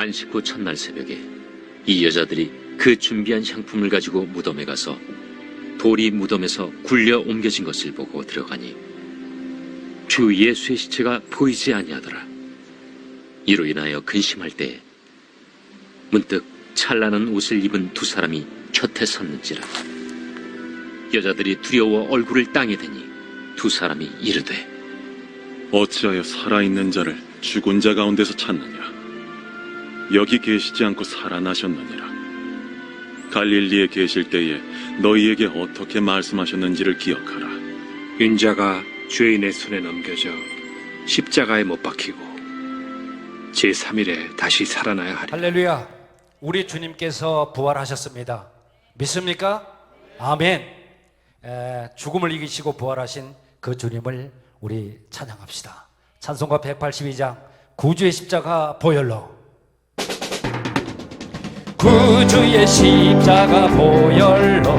안식 후 첫날 새벽에 이 여자들이 그 준비한 향품을 가지고 무덤에 가서 돌이 무덤에서 굴려 옮겨진 것을 보고 들어가니 주 예수의 시체가 보이지 아니하더라. 이로 인하여 근심할 때에 문득 찬란한 옷을 입은 두 사람이 곁에 섰는지라. 여자들이 두려워 얼굴을 땅에 대니 두 사람이 이르되 어찌하여 살아있는 자를 죽은 자 가운데서 찾느냐? 여기 계시지 않고 살아나셨느니라. 갈릴리에 계실 때에 너희에게 어떻게 말씀하셨는지를 기억하라. 인자가 죄인의 손에 넘겨져 십자가에 못 박히고 제3일에 다시 살아나야 하리. 할렐루야. 우리 주님께서 부활하셨습니다. 믿습니까? 아멘. 죽음을 이기시고 부활하신 그 주님을 우리 찬양합시다. 찬송가 182장 구주의 십자가 보혈로. 구주의 십자가 보혈로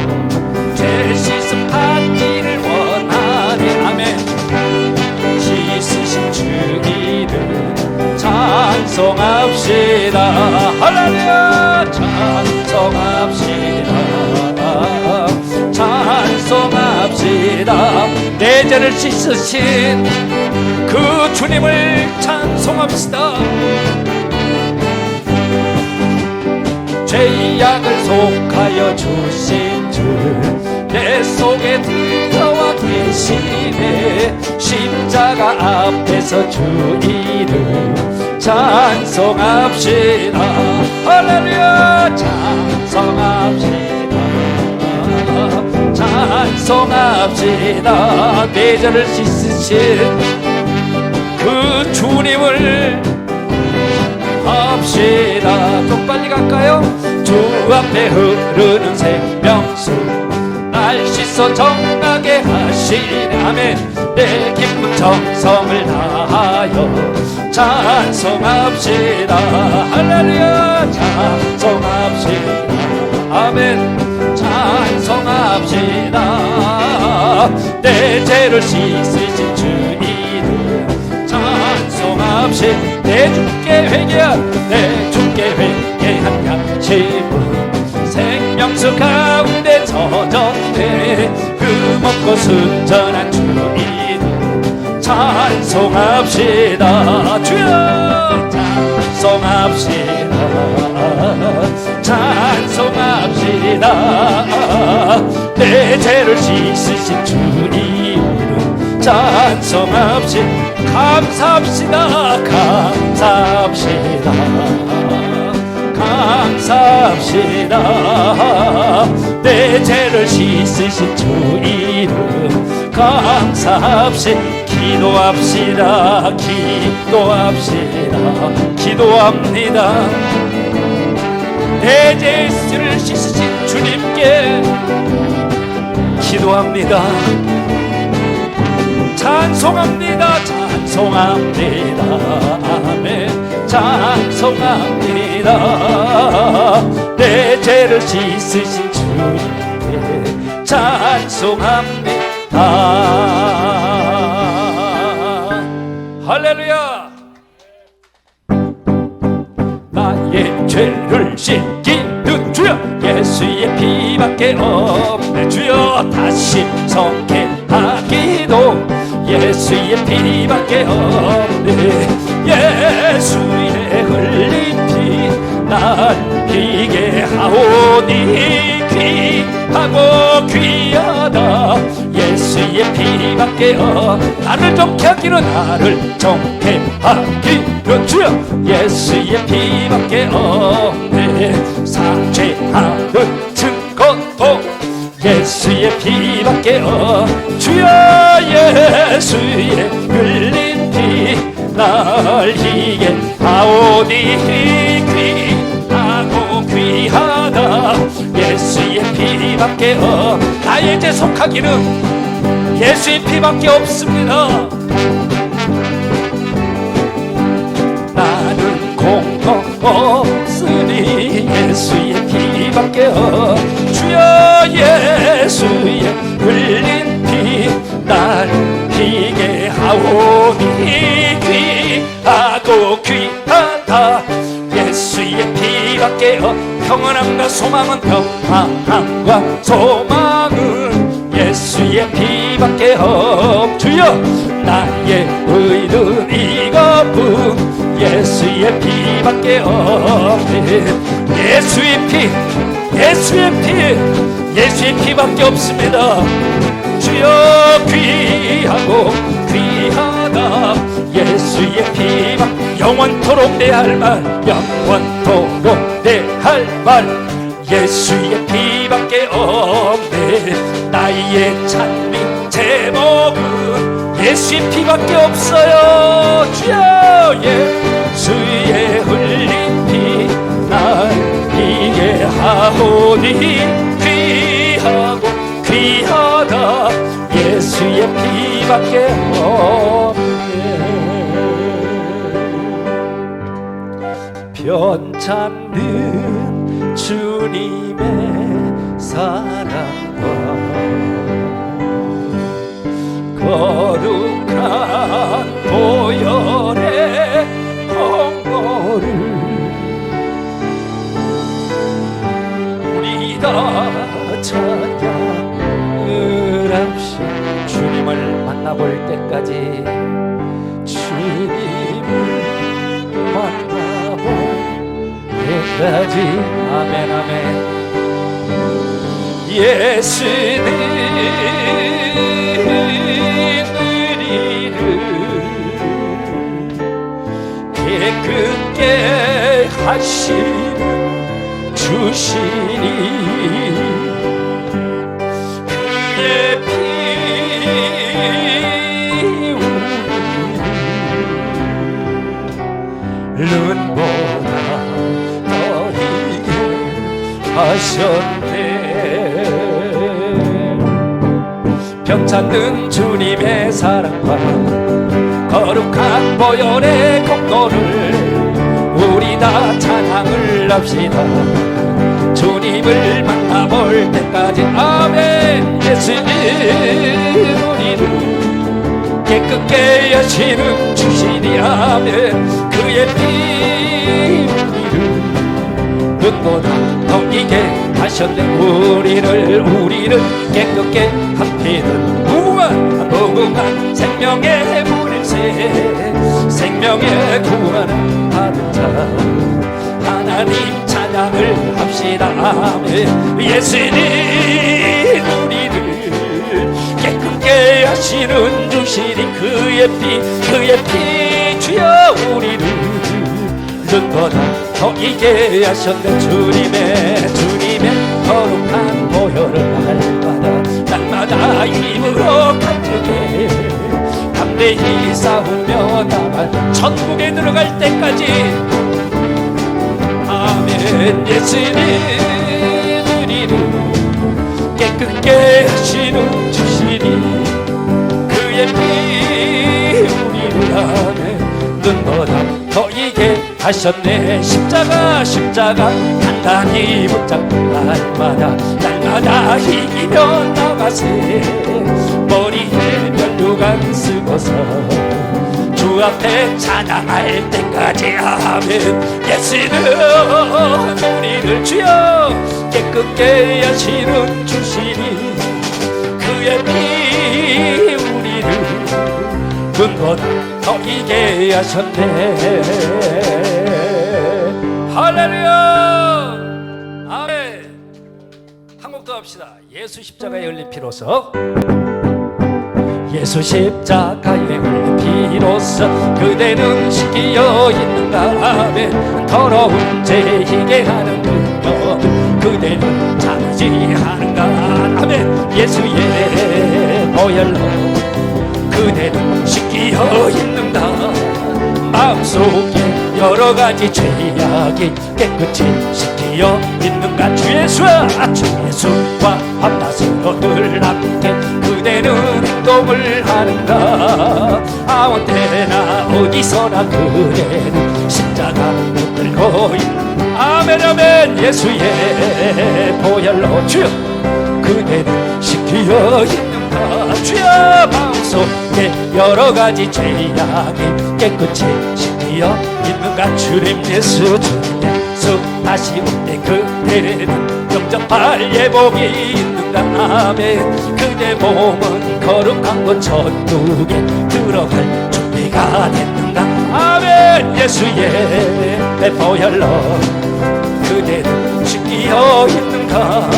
죄 씻음 받기를 원하네. 아멘. 씻으신 주 이름 찬송합시다. 할렐루야. 찬송합시다. 찬송합시다. 내 죄를 씻으신 그 주님을 찬송합시다. 죄악을 속하여 주신 주 내 속에 들어와 계시네. 십자가 앞에서 주 이름 찬송합시다. 할렐루야. 찬송합시다. 찬송합시다. 내 죄를 씻으신 그 주님을 합시다. 좀 빨리 갈까요? 주 앞에 흐르는 생명수 날 씻어 정하게 하시네. 아멘. 내 기쁜 정성을 다하여 찬송합시다. 할렐루야. 찬송합시다. 아멘. 찬송합시다. 내 죄를 씻으신 주 이름 찬송합시다. 내 주께 회개한 내 주께 회개한 양심은 생명수 가운데 젖었네. 그 먹고 순전한 주 이름 찬송합시다. 주여 찬송합시다. 찬송합시다. 내 죄를 씻으신 주 이름 찬송합시다. 감사합시다. 감사합시다. 감사합시다. 내 죄를 씻으신 주 이름 감사합시다. 기도합시다. 기도합시다. 기도합니다. 내 죄를 씻으신 주님께 기도합니다. 찬송합니다. 찬송합니다. 아멘. 찬송합니다. 내 죄를 씻으신 주님께 찬송합니다. 할렐루야. 나의 죄를 씻기는 주여 예수의 피밖에 없네. 주여 다시 성케 하기도 예수의 피밖에 없네. 예수의 흘린 피 날 피게 하오니 귀하고 귀하다. 예수의 피밖에 나를 정케 하기로 나를 정케 하기로 주여 예수의 피밖에 없네. 상죄하는 증거도 예수의 피밖에 주여 예수의 흘린 피 날 희게 하오니 귀하고 귀하다. 예수의 피밖에 나의 죄 속하기는 예수의 피밖에 없습니다. 나는 공로 없으니 예수의 피밖에 주여 예수의 흘린 피 날 피게 하오니 귀하고 귀하다. 예수의 피밖에 평안함과 소망은 평안함과 소망은 예수의 피밖에 주여 나의 의는 이것뿐 예수의 피밖에 없네 예수의 피밖에 없습니다 주여 귀하고 귀하다 예수의 피밖에 영원토록 내 할 말 영원토록 내 할 말 예수의 피밖에 없네 나의 찬미 제목은 예수의 피밖에 없어요 주여 예수의 흘린 피 날 이해하오니 귀하고 귀하다 예수의 피밖에 없네 편찮는 주님의 사랑과 거룩한 보혈의 공로를 우리 다 찬양을 합시다 주님을 만나볼 때까지 주님을 만나볼 때까지 아멘 아멘 예수는 우리를 깨끗게 하시는 주시니 그의 피 눈보다 더 희게 하셨네 병찾는 주님의 사랑과 거룩한 보혈의 공로를 우리 다 찬양을 합시다 주님을 만나볼 때까지 아멘 예수님 우리를 깨끗게 하시는 주시니 아멘 그의 피 우리를 눈보다 더 이게 하셨네 우리를 깨끗게 합히는 무궁한 생명의 물일새 생명의 구원을 받은 자 하나님 찬양을 합시다 아멘 예수님 우리를 깨끗게 하시는 주시니 그의 피 주여 우리를 눈보다 더 이게 하셨네 주님의 거룩한 보혈을 날마다 입으로 간증해 담대히 싸우며 나갈 천국에 들어갈 때까지 아멘 예수님 우리를 깨끗게 하시는 주시니 그의 피 우리를 아멘 눈보다 더 이게 하셨네 십자가 단단히 붙잡고 날마다 이기며 나가세 머리에 면류관 쓰고서 주 앞에 찬양할 때까지 아멘 예수는 우리를 주여 깨끗게 하시는 주시니 그의 피 우리를 눈보다 더 이게 하셨네 할렐루야 아멘 한 곡 더 합시다 예수 십자가에 흘린 피로서 예수 십자가에 흘린 피로서 그대는 씻기어 있는가 아멘 더러운 죄 희게 하는 그녀 그대는 잠지 하는가 아멘 예수의 보혈로 그대는 씻기어 있는가 마음속에 여러가지 죄악이 깨끗이 씻기어 있는가 주 예수와 밤낮으로 늘 함께 그대는 행동을 하는가 아무 때나 어디서나 그대는 십자가 붙들고 있는 아멘 아멘 예수의 보혈로 주여 그대는 씻기어 있는가 주여 마음속에 여러가지 죄악이 깨끗이 씻기어 지키어 있는가 주님 예수 주님 예수 다시 올 때 그대는 영접할 예복이 있는가 아멘 그대 몸은 거룩한 곳 천국에 들어갈 준비가 됐는가 아멘 예수의 보혈로 그대는 지키어 있는가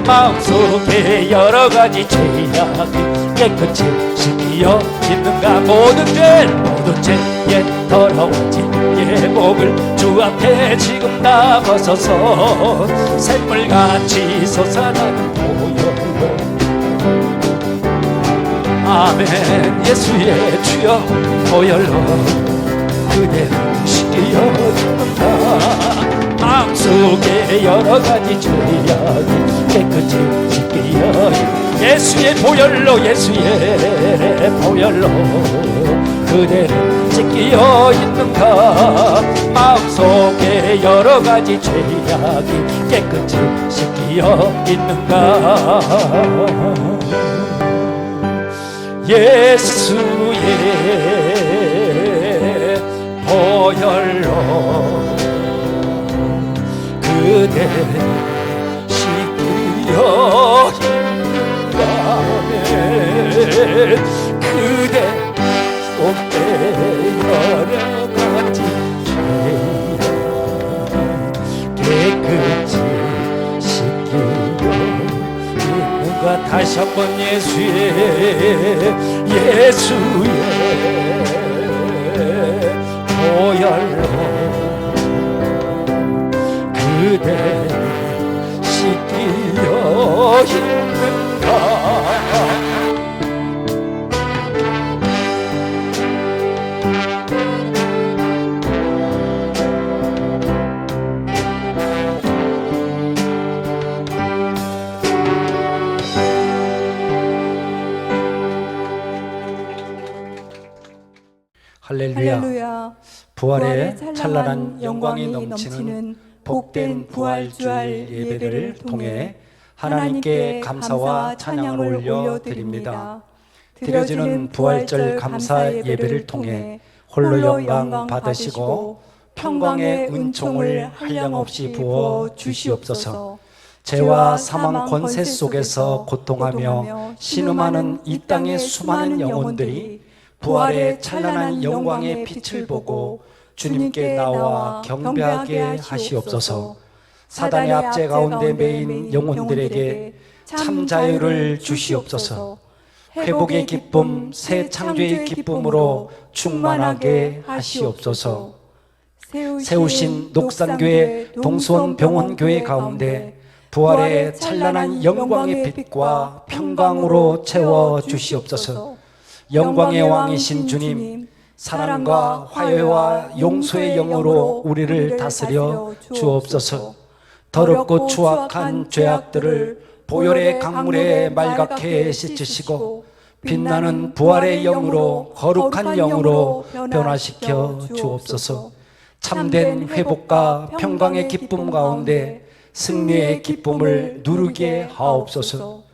마음속에 여러가지 죄악이 깨끗이 씻기어 있는가 모든 죄에 더러워진 예복을 주 앞에 지금 다 벗어서 샘물같이 솟아나는 보혈로 아멘 예수의 주여 보혈로 그대를 씻기어 있는가 마음속에 여러가지 죄악이 깨끗이 씻기어 예수의 보혈로 예수의 보혈로 그대를 씻기어 있는가 마음속에 여러가지 죄악이 깨끗이 씻기어 있는가 예수의 보혈로 그대 씻기어 있는가 그대 속에 여러가지 죄 깨끗이 씻기어 있는가 다시 한번 예수의 보혈로 그대 씻기어 있는가 할렐루야 부활의 찬란한 영광이 넘치는 복된 부활주일 예배를 통해 하나님께 감사와 찬양을 올려드립니다. 드려지는 부활절 감사 예배를 통해 홀로 영광 받으시고 평강의 은총을 한량없이 부어 주시옵소서. 죄와 사망 권세 속에서 고통하며 신음하는 이 땅의 수많은 영혼들이 부활의 찬란한 영광의 빛을 보고 주님께 나와 경배하게 하시옵소서. 사단의 압제 가운데 매인 영혼들에게 참 자유를 주시옵소서. 회복의 기쁨, 새 창조의 기쁨으로 충만하게 하시옵소서. 세우신 녹산교회 동수원병원교회 가운데 부활의 찬란한 영광의 빛과 평강으로 채워 주시옵소서. 영광의 왕이신 주님, 사랑과 화해와 용서의 영으로 우리를 다스려 주옵소서. 더럽고 추악한 죄악들을 보혈의 강물에 말갛게 씻으시고 빛나는 부활의 영으로 거룩한 영으로 변화시켜 주옵소서. 참된 회복과 평강의 기쁨 가운데 승리의 기쁨을 누르게 하옵소서.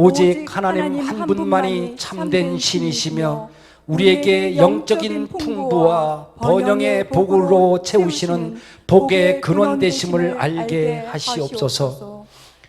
오직 하나님 한 분만이 참된 신이시며 우리에게 영적인 풍부와 번영의 복으로 채우시는 복의 근원 되심을 알게 하시옵소서.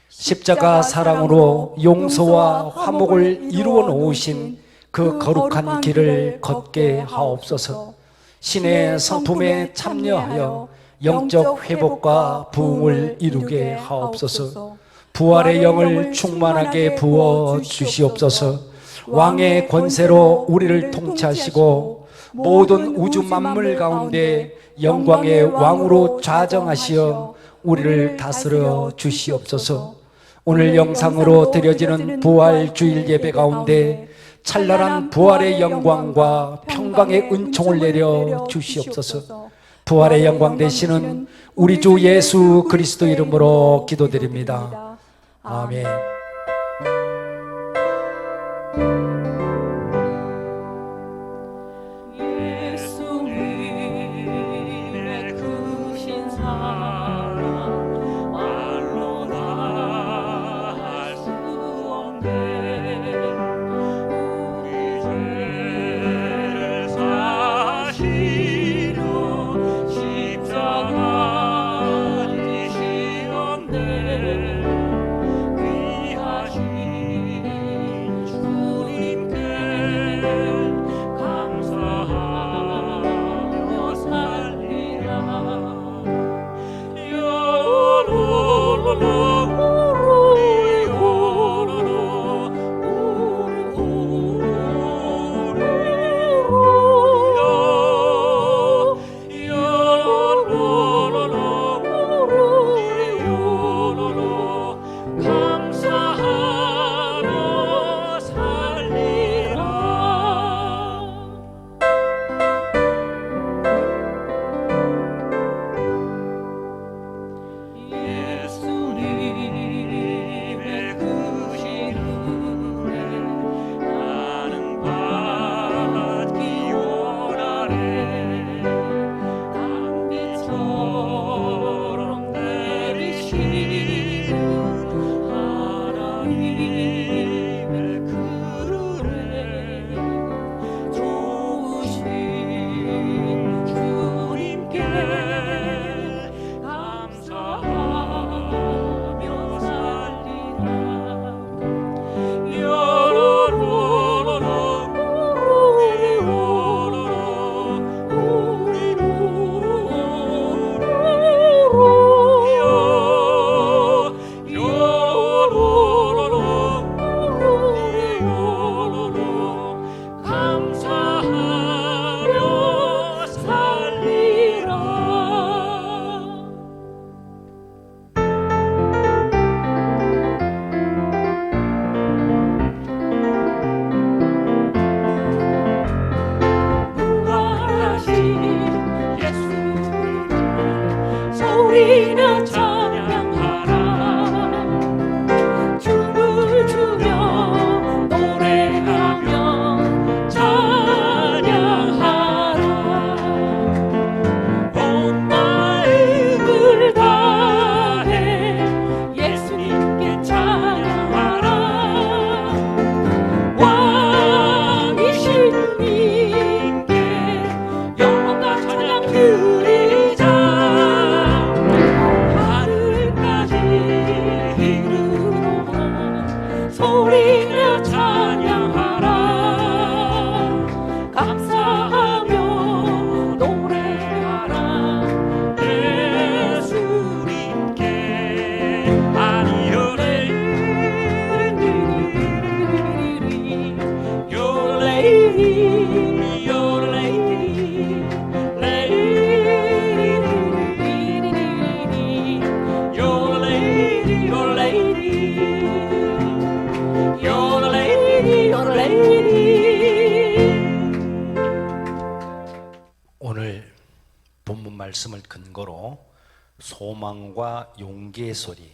십자가 사랑으로 용서와 화목을 이루어 놓으신 그 거룩한 길을 걷게 하옵소서. 신의 성품에 참여하여 영적 회복과 부흥을 이루게 하옵소서. 부활의 영을 충만하게 부어 주시옵소서. 왕의 권세로 우리를 통치하시고 모든 우주 만물 가운데 영광의 왕으로 좌정하시어 우리를 다스려 주시옵소서. 오늘 영상으로 드려지는 부활 주일 예배 가운데 찬란한 부활의 영광과 평강의 은총을 내려 주시옵소서. 부활의 영광 되시는 우리 주 예수 그리스도 이름으로 기도드립니다. 아멘. 예수님의 크신 사랑 말로 다 할 수 없네. 우리 죄를 사시려 말씀을 근거로 소망과 용기의 소리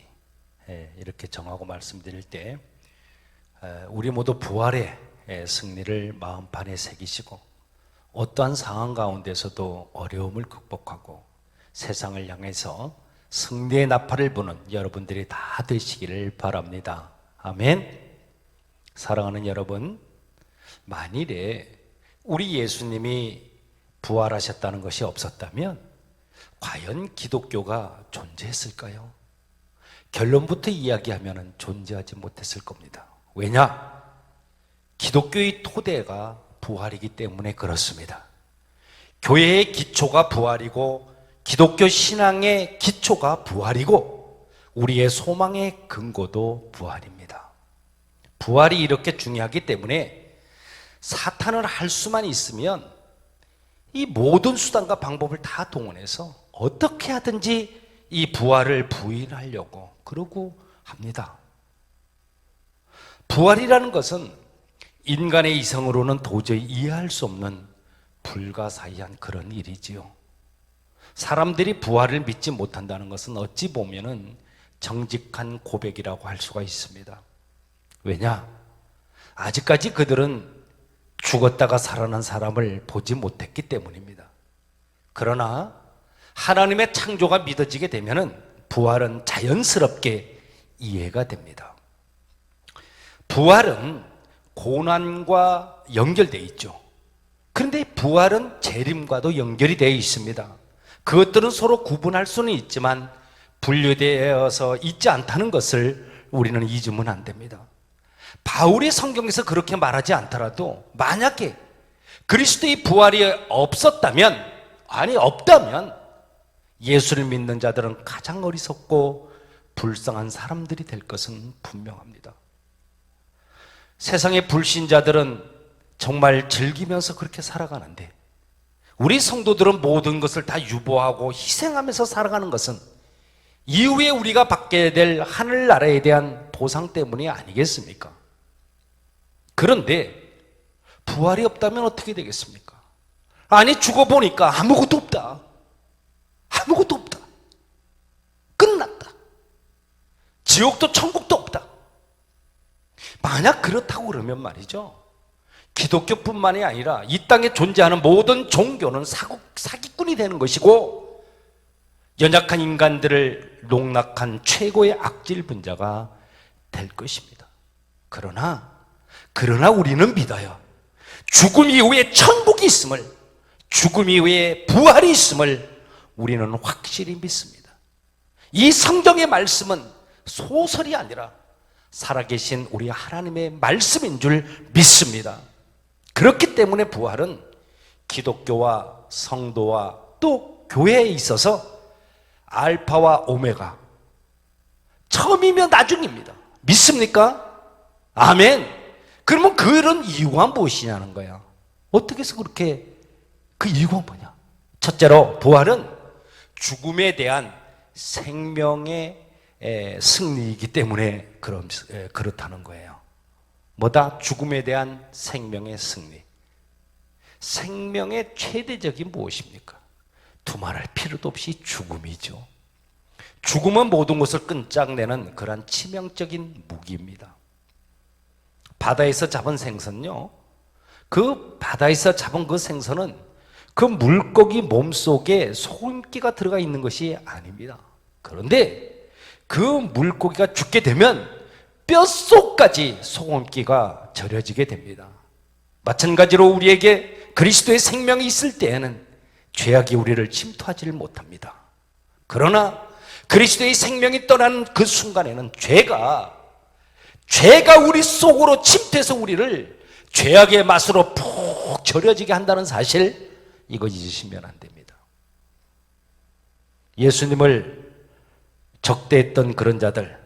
이렇게 정하고 말씀드릴 때 우리 모두 부활의 승리를 마음판에 새기시고 어떠한 상황 가운데서도 어려움을 극복하고 세상을 향해서 승리의 나팔을 부는 여러분들이 다 되시기를 바랍니다. 아멘. 사랑하는 여러분, 만일에 우리 예수님이 부활하셨다는 것이 없었다면 과연 기독교가 존재했을까요? 결론부터 이야기하면 존재하지 못했을 겁니다. 왜냐? 기독교의 토대가 부활이기 때문에 그렇습니다. 교회의 기초가 부활이고 기독교 신앙의 기초가 부활이고 우리의 소망의 근거도 부활입니다. 부활이 이렇게 중요하기 때문에 사탄을 할 수만 있으면 이 모든 수단과 방법을 다 동원해서 어떻게 하든지 이 부활을 부인하려고 그러고 합니다. 부활이라는 것은 인간의 이성으로는 도저히 이해할 수 없는 불가사의한 그런 일이지요. 사람들이 부활을 믿지 못한다는 것은 어찌 보면은 정직한 고백이라고 할 수가 있습니다. 왜냐? 아직까지 그들은 죽었다가 살아난 사람을 보지 못했기 때문입니다. 그러나 하나님의 창조가 믿어지게 되면은 부활은 자연스럽게 이해가 됩니다. 부활은 고난과 연결되어 있죠. 그런데 부활은 재림과도 연결이 되어 있습니다. 그것들은 서로 구분할 수는 있지만 분류되어서 있지 않다는 것을 우리는 잊으면 안 됩니다. 바울이 성경에서 그렇게 말하지 않더라도 만약에 그리스도의 부활이 없다면 예수를 믿는 자들은 가장 어리석고 불쌍한 사람들이 될 것은 분명합니다. 세상의 불신자들은 정말 즐기면서 그렇게 살아가는데 우리 성도들은 모든 것을 다 유보하고 희생하면서 살아가는 것은 이후에 우리가 받게 될 하늘나라에 대한 보상 때문이 아니겠습니까? 그런데 부활이 없다면 어떻게 되겠습니까? 아니 죽어보니까 아무것도 없다. 아무것도 없다. 끝났다. 지옥도 천국도 없다. 만약 그렇다고 그러면 말이죠, 기독교뿐만이 아니라 이 땅에 존재하는 모든 종교는 사기꾼이 되는 것이고 연약한 인간들을 농락한 최고의 악질 분자가 될 것입니다. 그러나 우리는 믿어요. 죽음 이후에 천국이 있음을, 죽음 이후에 부활이 있음을 우리는 확실히 믿습니다. 이 성경의 말씀은 소설이 아니라 살아계신 우리 하나님의 말씀인 줄 믿습니다. 그렇기 때문에 부활은 기독교와 성도와 또 교회에 있어서 알파와 오메가, 처음이며 나중입니다. 믿습니까? 아멘. 그러면 그런 이유가 무엇이냐는 거야. 어떻게 해서 그렇게, 그 이유가 뭐냐? 첫째로 부활은 죽음에 대한 생명의 승리이기 때문에 그렇다는 거예요. 뭐다? 죽음에 대한 생명의 승리. 생명의 최대적인 무엇입니까? 두말할 필요도 없이 죽음이죠. 죽음은 모든 것을 끈짝내는 그러한 치명적인 무기입니다. 바다에서 잡은 생선요, 그 바다에서 잡은 그 생선은 그 물고기 몸속에 소금기가 들어가 있는 것이 아닙니다. 그런데 그 물고기가 죽게 되면 뼛속까지 소금기가 절여지게 됩니다. 마찬가지로 우리에게 그리스도의 생명이 있을 때에는 죄악이 우리를 침투하지를 못합니다. 그러나 그리스도의 생명이 떠나는 그 순간에는 죄가 우리 속으로 침투해서 우리를 죄악의 맛으로 푹 절여지게 한다는 사실, 이거 잊으시면 안 됩니다. 예수님을 적대했던 그런 자들,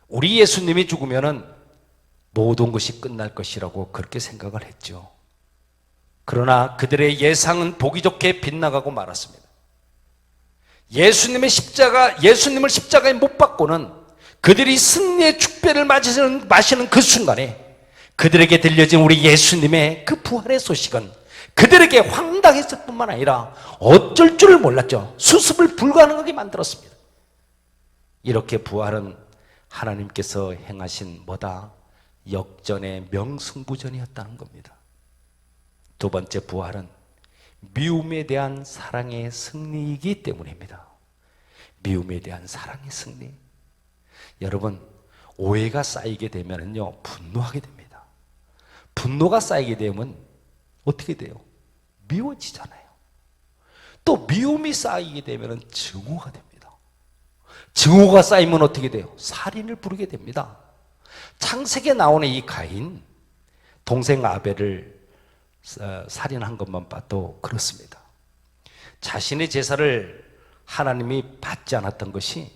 우리 예수님이 죽으면은 모든 것이 끝날 것이라고 그렇게 생각을 했죠. 그러나 그들의 예상은 보기 좋게 빗나가고 말았습니다. 예수님을 십자가에 못 박고는 그들이 승리의 축배를 마시는 그 순간에 그들에게 들려진 우리 예수님의 그 부활의 소식은 그들에게 황당했을 뿐만 아니라 어쩔 줄을 몰랐죠. 수습을 불가능하게 만들었습니다. 이렇게 부활은 하나님께서 행하신 뭐다? 역전의 명승부전이었다는 겁니다. 두 번째 부활은 미움에 대한 사랑의 승리이기 때문입니다. 미움에 대한 사랑의 승리. 여러분, 오해가 쌓이게 되면요, 분노하게 됩니다. 분노가 쌓이게 되면 어떻게 돼요? 미워지잖아요. 또 미움이 쌓이게 되면 증오가 됩니다. 증오가 쌓이면 어떻게 돼요? 살인을 부르게 됩니다. 창세기에 나오는 이 가인, 동생 아벨을 살인한 것만 봐도 그렇습니다. 자신의 제사를 하나님이 받지 않았던 것이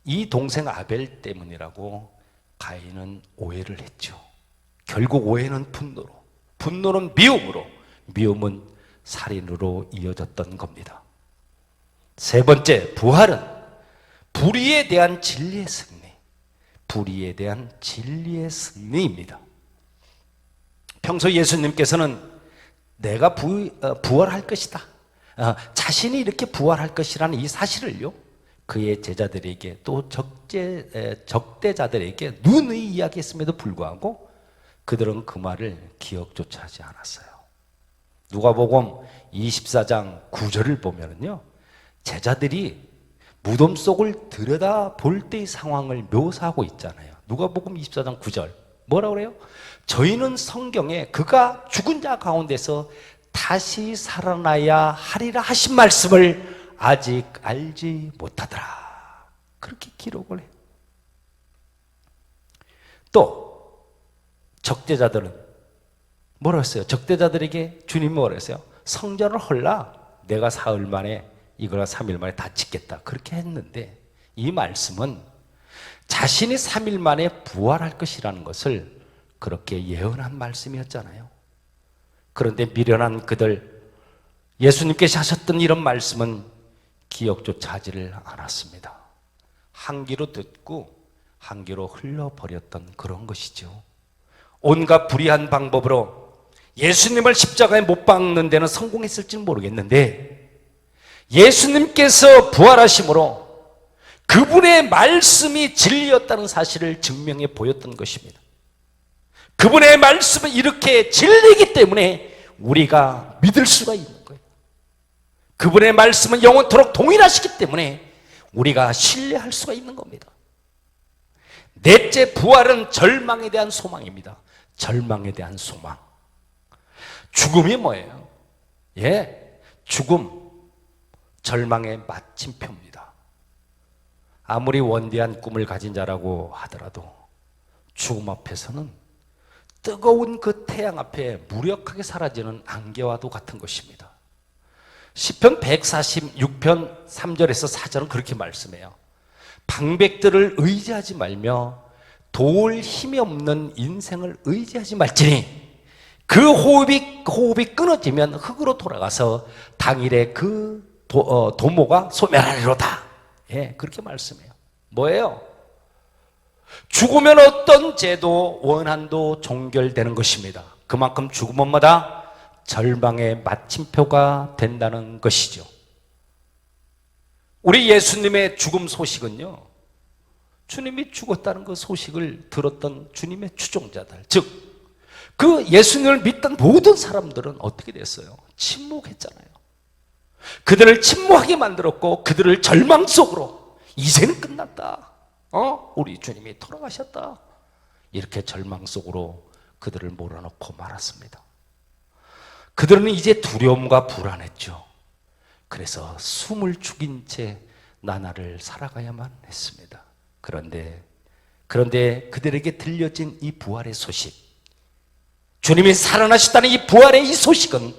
이 동생 아벨 때문이라고 가인은 오해를 했죠. 결국 오해는 분노로, 분노는 미움으로, 미움은 살인으로 이어졌던 겁니다. 세 번째, 부활은 불의에 대한 진리의 승리, 불의에 대한 진리의 승리입니다. 평소 예수님께서는 내가 부활할 것이다, 자신이 이렇게 부활할 것이라는 이 사실을요, 그의 제자들에게 또 적대자들에게 누누이 이야기했음에도 불구하고 그들은 그 말을 기억조차 하지 않았어요. 누가복음 24장 9절을 보면은요, 제자들이 무덤 속을 들여다 볼 때의 상황을 묘사하고 있잖아요. 누가복음 24장 9절 뭐라고 그래요? 저희는 성경에 그가 죽은 자 가운데서 다시 살아나야 하리라 하신 말씀을 아직 알지 못하더라, 그렇게 기록을 해요. 또 적대자들은 뭐라 했어요? 적대자들에게 주님이 뭐라 했어요? 성전을 헐라, 내가 사흘 만에 이거나 3일 만에 다 짓겠다, 그렇게 했는데 이 말씀은 자신이 3일 만에 부활할 것이라는 것을 그렇게 예언한 말씀이었잖아요. 그런데 미련한 그들, 예수님께서 하셨던 이런 말씀은 기억조차 하지를 않았습니다. 한 귀로 듣고 한 귀로 흘려버렸던 그런 것이죠. 온갖 불의한 방법으로 예수님을 십자가에 못 박는 데는 성공했을지는 모르겠는데, 예수님께서 부활하심으로 그분의 말씀이 진리였다는 사실을 증명해 보였던 것입니다. 그분의 말씀은 이렇게 진리이기 때문에 우리가 믿을 수가 있는 거예요. 그분의 말씀은 영원토록 동일하시기 때문에 우리가 신뢰할 수가 있는 겁니다. 넷째, 부활은 절망에 대한 소망입니다. 절망에 대한 소망. 죽음이 뭐예요? 죽음, 절망의 마침표입니다. 아무리 원대한 꿈을 가진 자라고 하더라도 죽음 앞에서는 뜨거운 그 태양 앞에 무력하게 사라지는 안개와도 같은 것입니다. 시편 146편 3절에서 4절은 그렇게 말씀해요. 방백들을 의지하지 말며 도울 힘이 없는 인생을 의지하지 말지니 그 호흡이 끊어지면 흙으로 돌아가서 당일에 그 도모가 소멸하리로다. 그렇게 말씀해요. 뭐예요? 죽으면 어떤 죄도 원한도 종결되는 것입니다. 그만큼 죽음은 뭐다? 절망의 마침표가 된다는 것이죠. 우리 예수님의 죽음 소식은요, 주님이 죽었다는 그 소식을 들었던 주님의 추종자들, 즉 그 예수님을 믿던 모든 사람들은 어떻게 됐어요? 침묵했잖아요. 그들을 침묵하게 만들었고 그들을 절망 속으로 이제는 끝났다, 우리 주님이 돌아가셨다, 이렇게 절망 속으로 그들을 몰아넣고 말았습니다. 그들은 이제 두려움과 불안했죠. 그래서 숨을 죽인 채 나날을 살아가야만 했습니다. 그런데 그들에게 들려진 이 부활의 소식, 주님이 살아나셨다는 이 부활의 이 소식은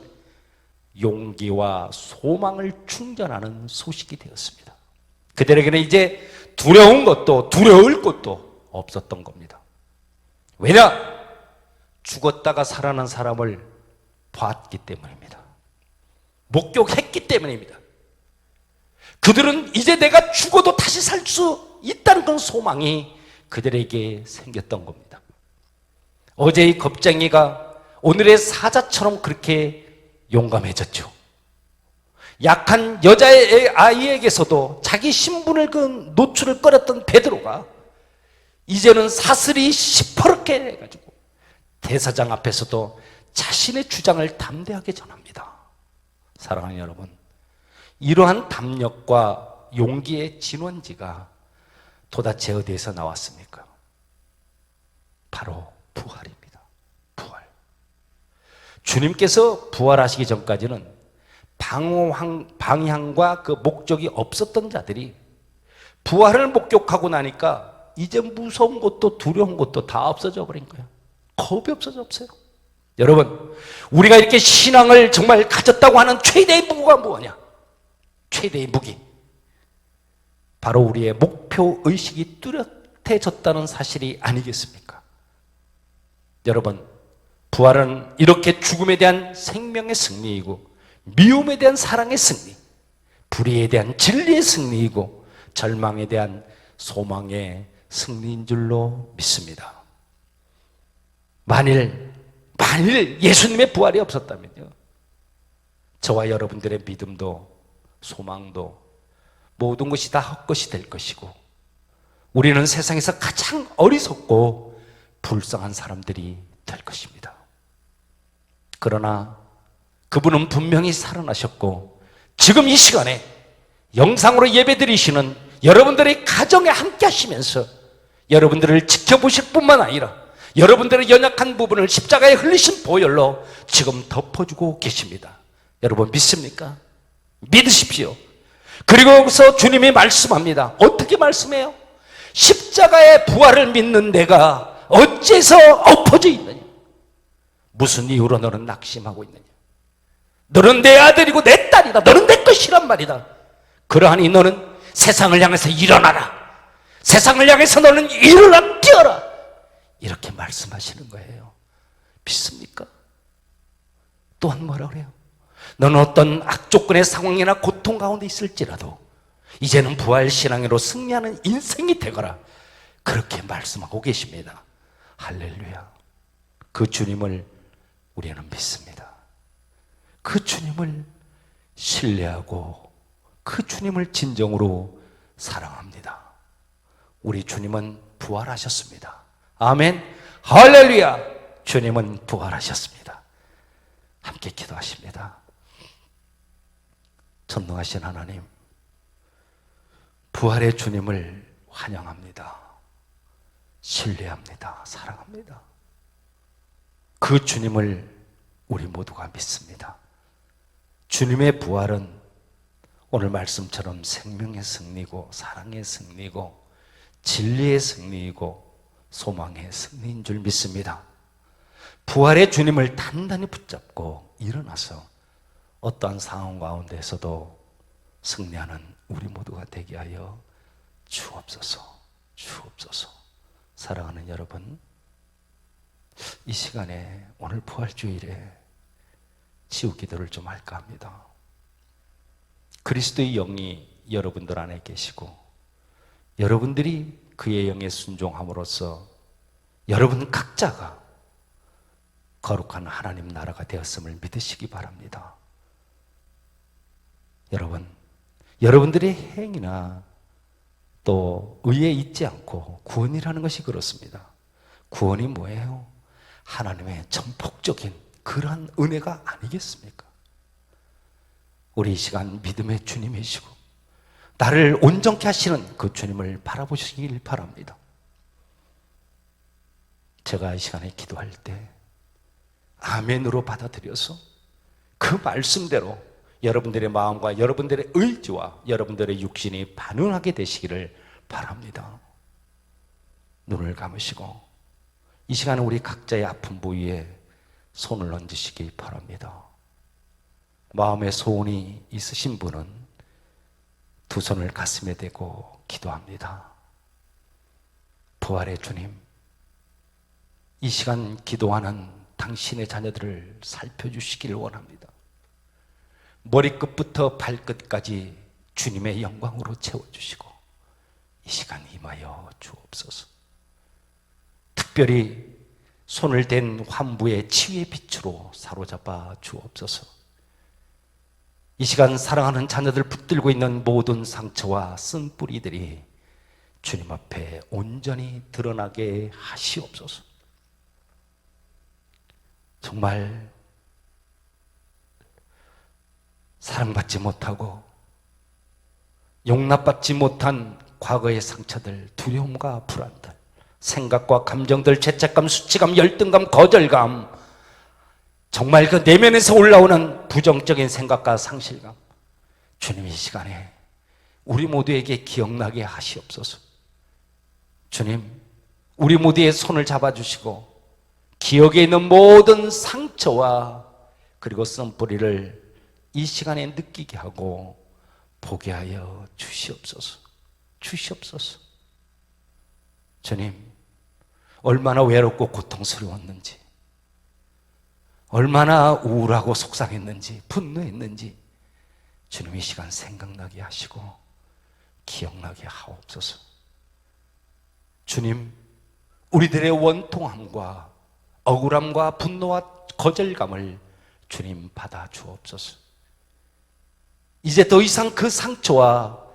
용기와 소망을 충전하는 소식이 되었습니다. 그들에게는 이제 두려운 것도 두려울 것도 없었던 겁니다. 왜냐? 죽었다가 살아난 사람을 봤기 때문입니다. 목격했기 때문입니다. 그들은 이제 내가 죽어도 다시 살 수 있다는 그런 소망이 그들에게 생겼던 겁니다. 어제의 겁쟁이가 오늘의 사자처럼 그렇게 용감해졌죠. 약한 여자의 아이에게서도 자기 신분을 그 노출을 끌었던 베드로가 이제는 사슬이 시퍼렇게 해가지고 대사장 앞에서도 자신의 주장을 담대하게 전합니다. 사랑하는 여러분, 이러한 담력과 용기의 진원지가 도대체 어디에서 나왔습니까? 바로 부활입니다. 부활. 주님께서 부활하시기 전까지는 방향과 그 목적이 없었던 자들이 부활을 목격하고 나니까 이제 무서운 것도 두려운 것도 다 없어져 버린 거예요. 겁이 없어요. 여러분, 우리가 이렇게 신앙을 정말 가졌다고 하는 최대의 무기가 뭐냐? 최대의 무기, 바로 우리의 목표 의식이 뚜렷해졌다는 사실이 아니겠습니까? 여러분, 부활은 이렇게 죽음에 대한 생명의 승리이고 미움에 대한 사랑의 승리, 불의에 대한 진리의 승리이고 절망에 대한 소망의 승리인 줄로 믿습니다. 만일 예수님의 부활이 없었다면요, 저와 여러분들의 믿음도 소망도 모든 것이 다 헛것이 될 것이고 우리는 세상에서 가장 어리석고 불쌍한 사람들이 될 것입니다. 그러나 그분은 분명히 살아나셨고 지금 이 시간에 영상으로 예배드리시는 여러분들의 가정에 함께 하시면서 여러분들을 지켜보실 뿐만 아니라 여러분들의 연약한 부분을 십자가에 흘리신 보혈로 지금 덮어주고 계십니다. 여러분 믿습니까? 믿으십시오. 그리고 여기서 주님이 말씀합니다. 어떻게 말씀해요? 십자가의 부활을 믿는 내가 어째서 엎어져 있느냐? 무슨 이유로 너는 낙심하고 있느냐? 너는 내 아들이고 내 딸이다. 너는 내 것이란 말이다. 그러하니 너는 세상을 향해서 일어나라. 세상을 향해서 너는 일어나 뛰어라. 이렇게 말씀하시는 거예요. 믿습니까? 또한 뭐라 그래요? 너는 어떤 악조건의 상황이나 고통 가운데 있을지라도 이제는 부활신앙으로 승리하는 인생이 되거라. 그렇게 말씀하고 계십니다. 할렐루야. 그 주님을 우리는 믿습니다. 그 주님을 신뢰하고 그 주님을 진정으로 사랑합니다. 우리 주님은 부활하셨습니다. 아멘. 할렐루야. 주님은 부활하셨습니다. 함께 기도하십니다. 전능하신 하나님, 부활의 주님을 환영합니다. 신뢰합니다. 사랑합니다. 그 주님을 우리 모두가 믿습니다. 주님의 부활은 오늘 말씀처럼 생명의 승리고 사랑의 승리고 진리의 승리이고 소망의 승리인 줄 믿습니다. 부활의 주님을 단단히 붙잡고 일어나서 어떠한 상황 가운데서도 승리하는 우리 모두가 되게 하여 주옵소서. 주옵소서. 사랑하는 여러분, 이 시간에 오늘 부활주일에 지우기도를 좀 할까 합니다. 그리스도의 영이 여러분들 안에 계시고 여러분들이 그의 영에 순종함으로써 여러분 각자가 거룩한 하나님 나라가 되었음을 믿으시기 바랍니다. 여러분들의 행위나 또 의에 있지 않고 구원이라는 것이 그렇습니다. 구원이 뭐예요? 하나님의 전폭적인 그러한 은혜가 아니겠습니까? 우리 이 시간 믿음의 주님이시고 나를 온전케 하시는 그 주님을 바라보시길 바랍니다. 제가 이 시간에 기도할 때 아멘으로 받아들여서 그 말씀대로 여러분들의 마음과 여러분들의 의지와 여러분들의 육신이 반응하게 되시기를 바랍니다. 눈을 감으시고 이 시간에 우리 각자의 아픈 부위에 손을 얹으시기 바랍니다. 마음의 소원이 있으신 분은 두 손을 가슴에 대고 기도합니다. 부활의 주님, 이 시간 기도하는 당신의 자녀들을 살펴주시기를 원합니다. 머리끝부터 발끝까지 주님의 영광으로 채워주시고 이 시간 임하여 주옵소서. 특별히 손을 댄 환부의 치유의 빛으로 사로잡아 주옵소서. 이 시간 사랑하는 자녀들 붙들고 있는 모든 상처와 쓴뿌리들이 주님 앞에 온전히 드러나게 하시옵소서. 정말 사랑받지 못하고 용납받지 못한 과거의 상처들, 두려움과 불안들, 생각과 감정들, 죄책감, 수치감, 열등감, 거절감, 정말 그 내면에서 올라오는 부정적인 생각과 상실감, 주님 이 시간에 우리 모두에게 기억나게 하시옵소서. 주님, 우리 모두의 손을 잡아주시고 기억에 있는 모든 상처와 그리고 쓴뿌리를 이 시간에 느끼게 하고 보게 하여 주시옵소서. 주시옵소서. 주님, 얼마나 외롭고 고통스러웠는지, 얼마나 우울하고 속상했는지, 분노했는지 주님 이 시간 생각나게 하시고 기억나게 하옵소서. 주님, 우리들의 원통함과 억울함과 분노와 거절감을 주님 받아 주옵소서. 이제 더 이상 그 상처와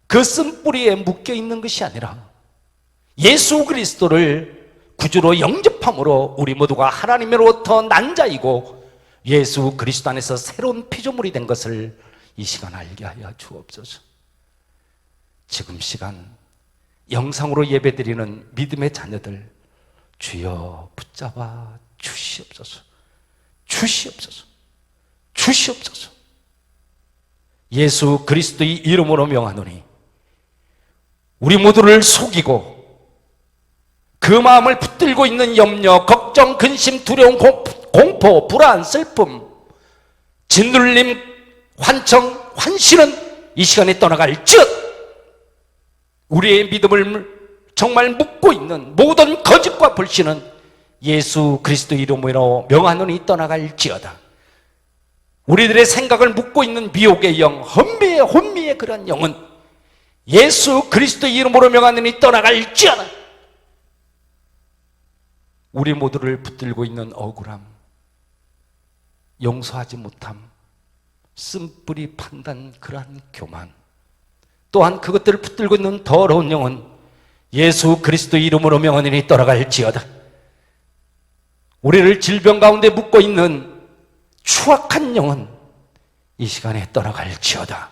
그 쓴뿌리에 묶여 있는 것이 아니라 예수 그리스도를 구주로 영접함으로 우리 모두가 하나님으로부터 난 자이고 예수 그리스도 안에서 새로운 피조물이 된 것을 이 시간 알게 하여 주옵소서. 지금 시간 영상으로 예배드리는 믿음의 자녀들 주여 붙잡아 주시옵소서. 주시옵소서. 주시옵소서. 예수 그리스도의 이름으로 명하노니 우리 모두를 속이고 그 마음을 붙들고 있는 염려, 걱정, 근심, 두려움, 공포, 불안, 슬픔, 짓눌림, 환청, 환실은 이 시간에 떠나갈지어다. 우리의 믿음을 정말 묻고 있는 모든 거짓과 불신은 예수 그리스도 이름으로 명하노니 떠나갈지어다. 우리들의 생각을 묻고 있는 미혹의 영, 혼미의 그런 영은 예수 그리스도 이름으로 명하노니 떠나갈지어다. 우리 모두를 붙들고 있는 억울함, 용서하지 못함, 쓴뿌리 판단, 그러한 교만, 또한 그것들을 붙들고 있는 더러운 영은 예수 그리스도 이름으로 명하노니 떠나갈지어다. 우리를 질병 가운데 묶고 있는 추악한 영은 이 시간에 떠나갈지어다.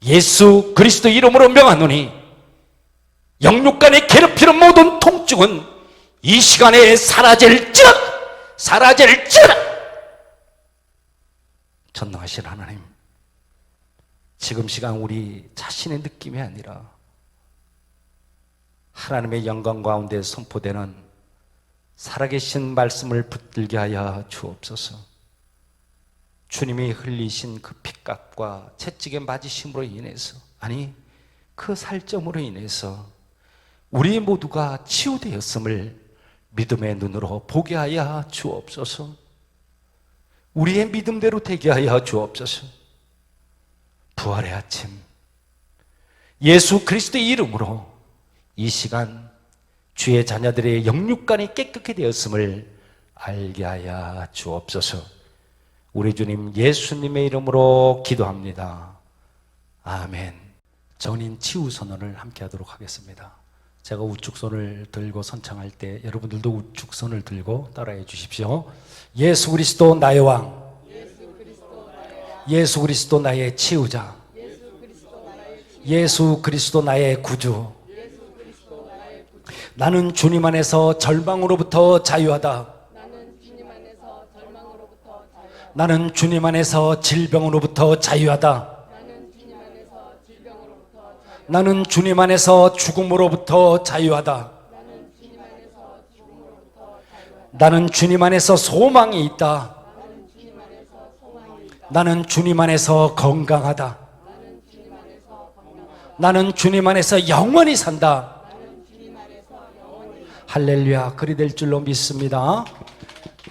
예수 그리스도 이름으로 명하노니 영육간에 괴롭히는 모든 통증은 이 시간에 사라질지어다. 사라질지어다. 전능하신 하나님, 지금 시간 우리 자신의 느낌이 아니라 하나님의 영광 가운데 선포되는 살아계신 말씀을 붙들게 하여 주옵소서. 주님이 흘리신 그 핏값과 채찍에 맞으심으로 인해서, 아니 그 살점으로 인해서 우리 모두가 치유되었음을 믿음의 눈으로 보게 하여 주옵소서. 우리의 믿음대로 되게 하여 주옵소서. 부활의 아침 예수 그리스도의 이름으로 이 시간 주의 자녀들의 영육간이 깨끗게 되었음을 알게 하여 주옵소서. 우리 주님 예수님의 이름으로 기도합니다. 아멘. 전인 치유 선언을 함께 하도록 하겠습니다. 제가 우측 손을 들고 선창할 때 여러분들도 우측 손을 들고 따라해 주십시오. 예수 그리스도 나의 왕, 예수 그리스도 나의 치유자, 예수 그리스도 나의 구주. 나는 주님 안에서 절망으로부터 자유하다. 나는 주님 안에서 질병으로부터 자유하다. 나는 주님 안에서 죽음으로부터 자유하다. 나는 주님 안에서 소망이 있다. 나는 주님 안에서 건강하다. 나는 주님 안에서 영원히 산다. 할렐루야. 그리 될 줄로 믿습니다.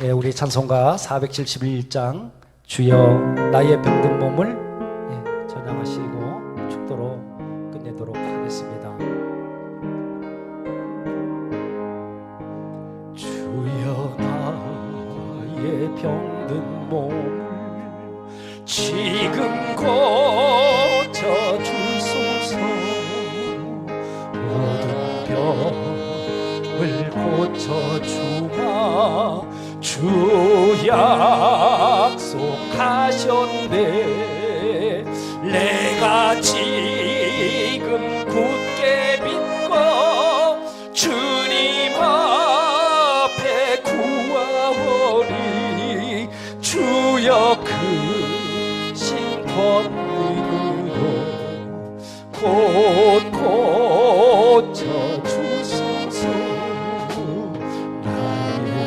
예, 우리 찬송가 471장 주여 나의 병든 몸을 전향하시고 축도로 끝내도록 하겠습니다. 주여 나의 병든 몸을 지금 고쳐주소서. 모든 병을 고쳐주마 주 약속하셨네. 내가 지금 굳게 믿고 주님 앞에 구하오니 주여 크신 권능으로 곧 고쳐주소서. 나의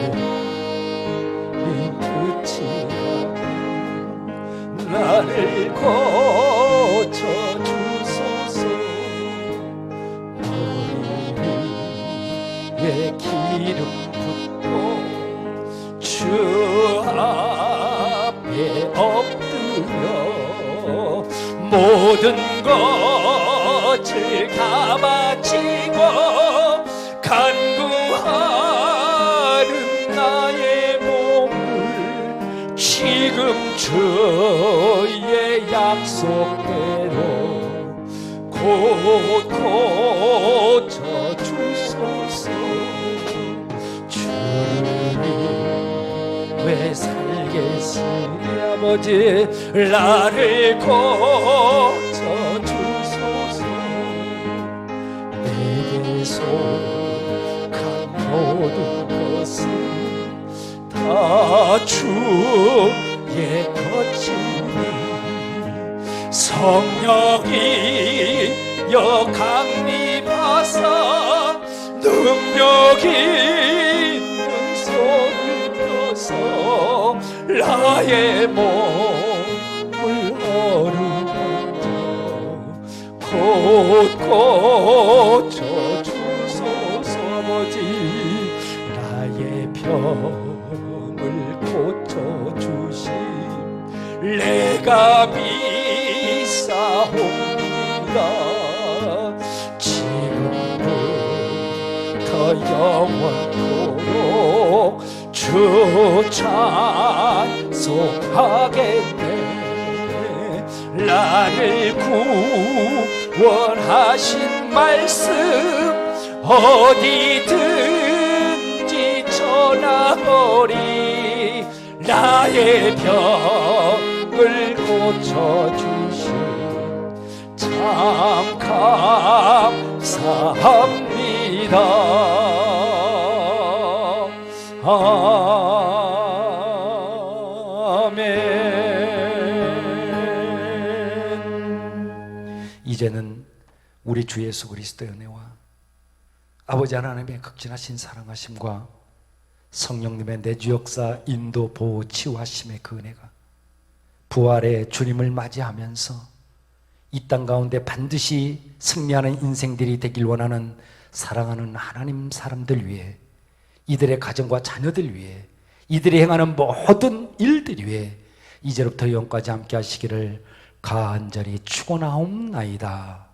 끝이 나를 고쳐주소서. 머리 위에 기름 붓고 주 앞에 엎드려 모든 것을 다 바치고 간구하는 나의 몸을 지금 주의 약속대로 곧 고쳐주소서. 주를 왜 살겠으니 아버지 나를 고쳐주소서. 내게 속한 모든 것은 다 주의 것이니 성령이 여 강림하사 능력이 있는 손을 떠서 나의 몸을 어루만져 곧 고쳐주소서. 아버지 나의 병을 고쳐주심 내가 믿사옵니다. 지금부터 영원토록 주 찬송하겠네. 나를 구원하신 말씀 어디든지 전하오리. 나의 병을 고쳐주신 참 감사합니다. 아멘. 이제는 우리 주 예수 그리스도의 은혜와 아버지 하나님의 극진하신 사랑하심과 성령님의 내주 역사 인도 보호 치유하심의 그 은혜가 부활의 주님을 맞이하면서 이 땅 가운데 반드시 승리하는 인생들이 되길 원하는 사랑하는 하나님 사람들 위해, 이들의 가정과 자녀들 위해, 이들이 행하는 모든 일들 위해 이제부터 영까지 함께 하시기를 간절히 축원하옵나이다.